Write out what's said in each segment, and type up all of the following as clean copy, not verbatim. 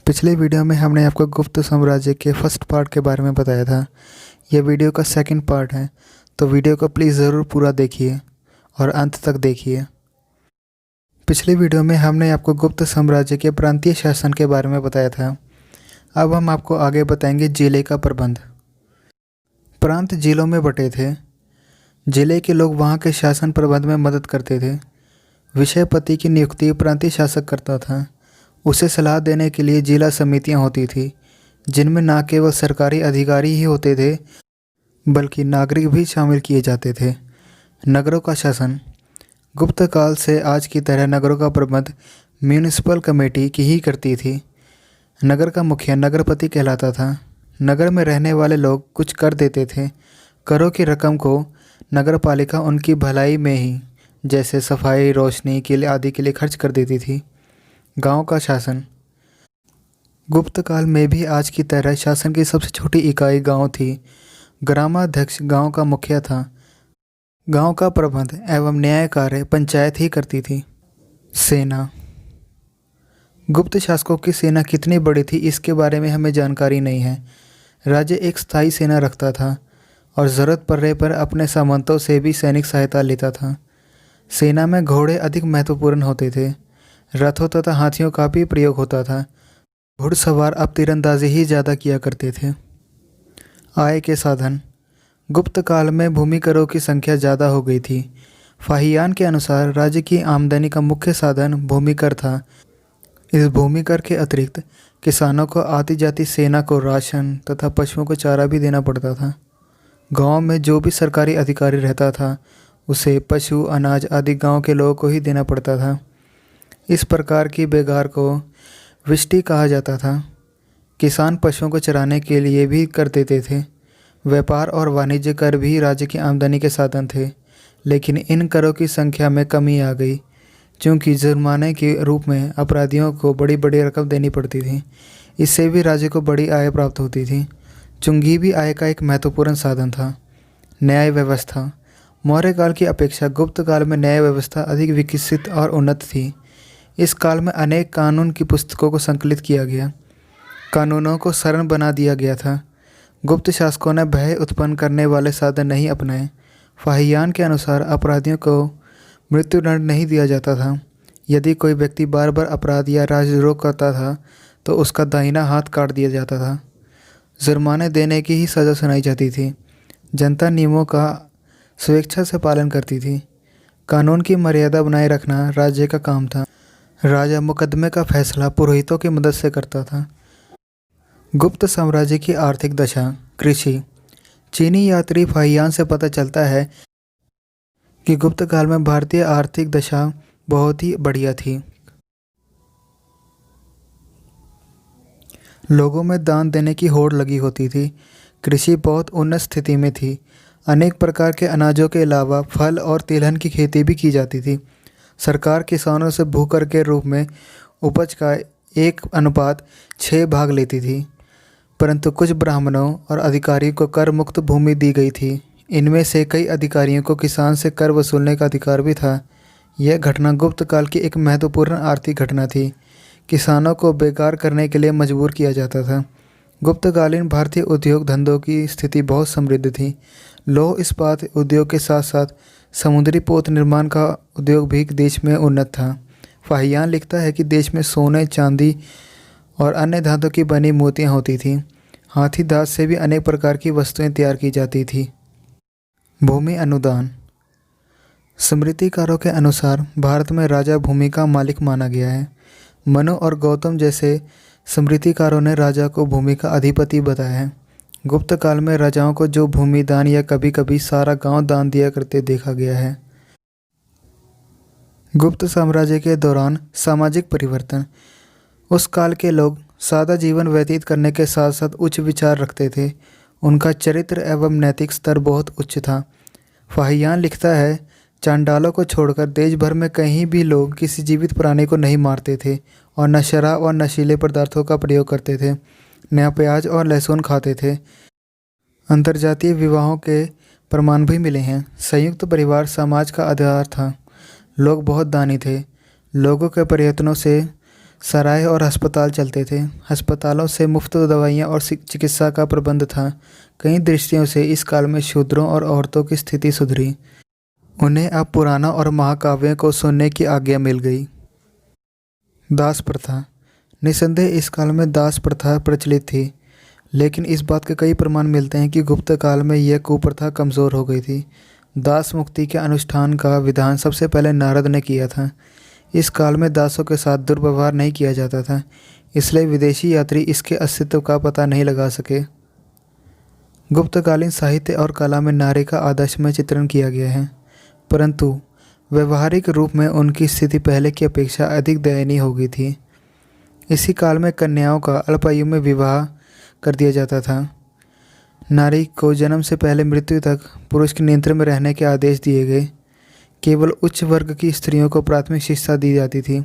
पिछले वीडियो में हमने आपको गुप्त साम्राज्य के फर्स्ट पार्ट के बारे में बताया था। यह वीडियो का सेकंड पार्ट है, तो वीडियो को प्लीज़ ज़रूर पूरा देखिए और अंत तक देखिए। पिछले वीडियो में हमने आपको गुप्त साम्राज्य के प्रांतीय शासन के बारे में बताया था। अब हम आपको आगे बताएंगे जिले का प्रबंध। प्रांत जिलों में बटे थे। जिले के लोग वहाँ के शासन प्रबंध में मदद करते थे। विषयपति की नियुक्ति प्रांतीय शासक करता था। उसे सलाह देने के लिए जिला समितियां होती थी, जिनमें न केवल सरकारी अधिकारी ही होते थे बल्कि नागरिक भी शामिल किए जाते थे। नगरों का शासन। गुप्त काल से आज की तरह नगरों का प्रबंध म्यूनिसिपल कमेटी की ही करती थी। नगर का मुखिया नगरपति कहलाता था। नगर में रहने वाले लोग कुछ कर देते थे। करों की रकम को नगरपालिका उनकी भलाई में ही, जैसे सफाई, रोशनी के लिए आदि के लिए खर्च कर देती थी। गांव का शासन। गुप्त काल में भी आज की तरह शासन की सबसे छोटी इकाई गांव थी। ग्रामाध्यक्ष गांव का मुखिया था। गांव का प्रबंध एवं न्याय कार्य पंचायत ही करती थी। सेना। गुप्त शासकों की सेना कितनी बड़ी थी इसके बारे में हमें जानकारी नहीं है। राज्य एक स्थायी सेना रखता था और ज़रूरत पड़ने पर अपने सामंतों से भी सैनिक सहायता लेता था। सेना में घोड़े अधिक महत्वपूर्ण होते थे। रथों तथा हाथियों का भी प्रयोग होता था। घुड़सवार अब तीरंदाजी ही ज़्यादा किया करते थे। आय के साधन। गुप्त काल में भूमि करों की संख्या ज़्यादा हो गई थी। फाहियान के अनुसार राज्य की आमदनी का मुख्य साधन भूमि कर था। इस भूमि कर के अतिरिक्त किसानों को आती जाती सेना को राशन तथा पशुओं को चारा भी देना पड़ता था। गांव में जो भी सरकारी अधिकारी रहता था उसे पशु, अनाज आदि गांव के लोगों को ही देना पड़ता था। इस प्रकार की बेगार को विष्टि कहा जाता था। किसान पशुओं को चराने के लिए भी कर देते थे। व्यापार और वाणिज्य कर भी राज्य की आमदनी के साधन थे, लेकिन इन करों की संख्या में कमी आ गई, क्योंकि जुर्माने के रूप में अपराधियों को बड़ी बड़ी रकम देनी पड़ती थी। इससे भी राज्य को बड़ी आय प्राप्त होती थी। चुंगी भी आय का एक महत्वपूर्ण साधन था। न्याय व्यवस्था। मौर्य काल की अपेक्षा गुप्त काल में न्याय व्यवस्था अधिक विकसित और उन्नत थी। इस काल में अनेक कानून की पुस्तकों को संकलित किया गया। कानूनों को सरल बना दिया गया था। गुप्त शासकों ने भय उत्पन्न करने वाले साधन नहीं अपनाए। फाहियान के अनुसार अपराधियों को मृत्युदंड नहीं दिया जाता था। यदि कोई व्यक्ति बार बार अपराध या राजद्रोह करता था तो उसका दाहिना हाथ काट दिया जाता था। जुर्माने देने की ही सज़ा सुनाई जाती थी। जनता नियमों का स्वेच्छा से पालन करती थी। कानून की मर्यादा बनाए रखना राज्य का काम था। राजा मुकदमे का फैसला पुरोहितों की मदद से करता था। गुप्त साम्राज्य की आर्थिक दशा। कृषि। चीनी यात्री फाहियान से पता चलता है कि गुप्त काल में भारतीय आर्थिक दशा बहुत ही बढ़िया थी। लोगों में दान देने की होड़ लगी होती थी। कृषि बहुत उन्नत स्थिति में थी। अनेक प्रकार के अनाजों के अलावा फल और तिलहन की खेती भी की जाती थी। सरकार किसानों से भूकर के रूप में उपज का 1:6 भाग लेती थी, परंतु कुछ ब्राह्मणों और अधिकारियों को कर मुक्त भूमि दी गई थी। इनमें से कई अधिकारियों को किसान से कर वसूलने का अधिकार भी था। यह घटना गुप्त काल की एक महत्वपूर्ण आर्थिक घटना थी। किसानों को बेकार करने के लिए मजबूर किया जाता था। गुप्तकालीन भारतीय उद्योग धंधों की स्थिति बहुत समृद्ध थी। लौह इस्पात उद्योग के साथ साथ समुद्री पोत निर्माण का उद्योग भी देश में उन्नत था। फाहियान लिखता है कि देश में सोने, चांदी और अन्य धातु की बनी मूर्तियाँ होती थीं। हाथी दांत से भी अनेक प्रकार की वस्तुएं तैयार की जाती थी। भूमि अनुदान। स्मृतिकारों के अनुसार भारत में राजा भूमि का मालिक माना गया है। मनु और गौतम जैसे स्मृतिकारों ने राजा को भूमि का अधिपति बताया है। गुप्त काल में राजाओं को जो भूमि दान या कभी कभी सारा गांव दान दिया करते देखा गया है। गुप्त साम्राज्य के दौरान सामाजिक परिवर्तन। उस काल के लोग सादा जीवन व्यतीत करने के साथ साथ उच्च विचार रखते थे। उनका चरित्र एवं नैतिक स्तर बहुत उच्च था। फाहियान लिखता है, चांडालों को छोड़कर देश भर में कहीं भी लोग किसी जीवित प्राणी को नहीं मारते थे और न शराब और नशीले पदार्थों का प्रयोग करते थे, न प्याज और लहसुन खाते थे। अंतर्जातीय विवाहों के प्रमाण भी मिले हैं। संयुक्त परिवार समाज का आधार था। लोग बहुत दानी थे। लोगों के प्रयत्नों से सराय और अस्पताल चलते थे। अस्पतालों से मुफ्त दवाइयाँ और चिकित्सा का प्रबंध था। कई दृष्टियों से इस काल में शूद्रों और औरतों की स्थिति सुधरी। उन्हें अब पुराणों और महाकाव्यों को सुनने की आज्ञा मिल गई। दास प्रथा। निसंदेह इस काल में दास प्रथा प्रचलित थी, लेकिन इस बात के कई प्रमाण मिलते हैं कि गुप्त काल में यह कुप्रथा कमज़ोर हो गई थी। दास मुक्ति के अनुष्ठान का विधान सबसे पहले नारद ने किया था। इस काल में दासों के साथ दुर्व्यवहार नहीं किया जाता था, इसलिए विदेशी यात्री इसके अस्तित्व का पता नहीं लगा सके। गुप्तकालीन साहित्य और कला में नारी का आदर्शमय चित्रण किया गया है, परंतु व्यवहारिक रूप में उनकी स्थिति पहले की अपेक्षा अधिक दयनीय हो गई थी। इसी काल में कन्याओं का अल्पायु में विवाह कर दिया जाता था। नारी को जन्म से पहले मृत्यु तक पुरुष के नियंत्रण में रहने के आदेश दिए गए। केवल उच्च वर्ग की स्त्रियों को प्राथमिक शिक्षा दी जाती थी।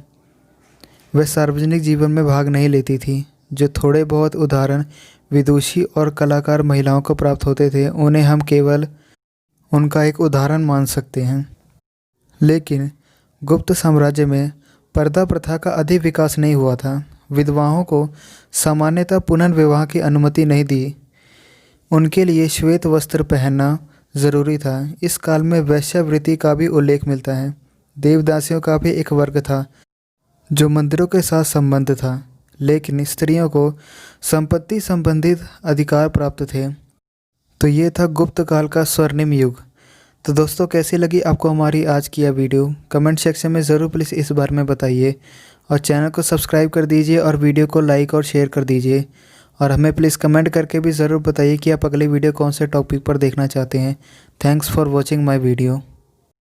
वे सार्वजनिक जीवन में भाग नहीं लेती थी। जो थोड़े बहुत उदाहरण विदुषी और कलाकार महिलाओं को प्राप्त होते थे, उन्हें हम केवल उनका एक उदाहरण मान सकते हैं। लेकिन गुप्त साम्राज्य में पर्दा प्रथा का अधिक विकास नहीं हुआ था। विधवाओं को सामान्यतः पुनर्विवाह की अनुमति नहीं दी। उनके लिए श्वेत वस्त्र पहनना जरूरी था। इस काल में वैश्यावृत्ति का भी उल्लेख मिलता है। देवदासियों का भी एक वर्ग था जो मंदिरों के साथ संबंध था, लेकिन स्त्रियों को संपत्ति संबंधित अधिकार प्राप्त थे। तो ये था गुप्त काल का स्वर्णिम युग। तो दोस्तों, कैसी लगी आपको हमारी आज की यह वीडियो? कमेंट सेक्शन में ज़रूर प्लीज़ इस बारे में बताइए, और चैनल को सब्सक्राइब कर दीजिए और वीडियो को लाइक और शेयर कर दीजिए। और हमें प्लीज़ कमेंट करके भी ज़रूर बताइए कि आप अगली वीडियो कौन से टॉपिक पर देखना चाहते हैं। Thanks for watching my video.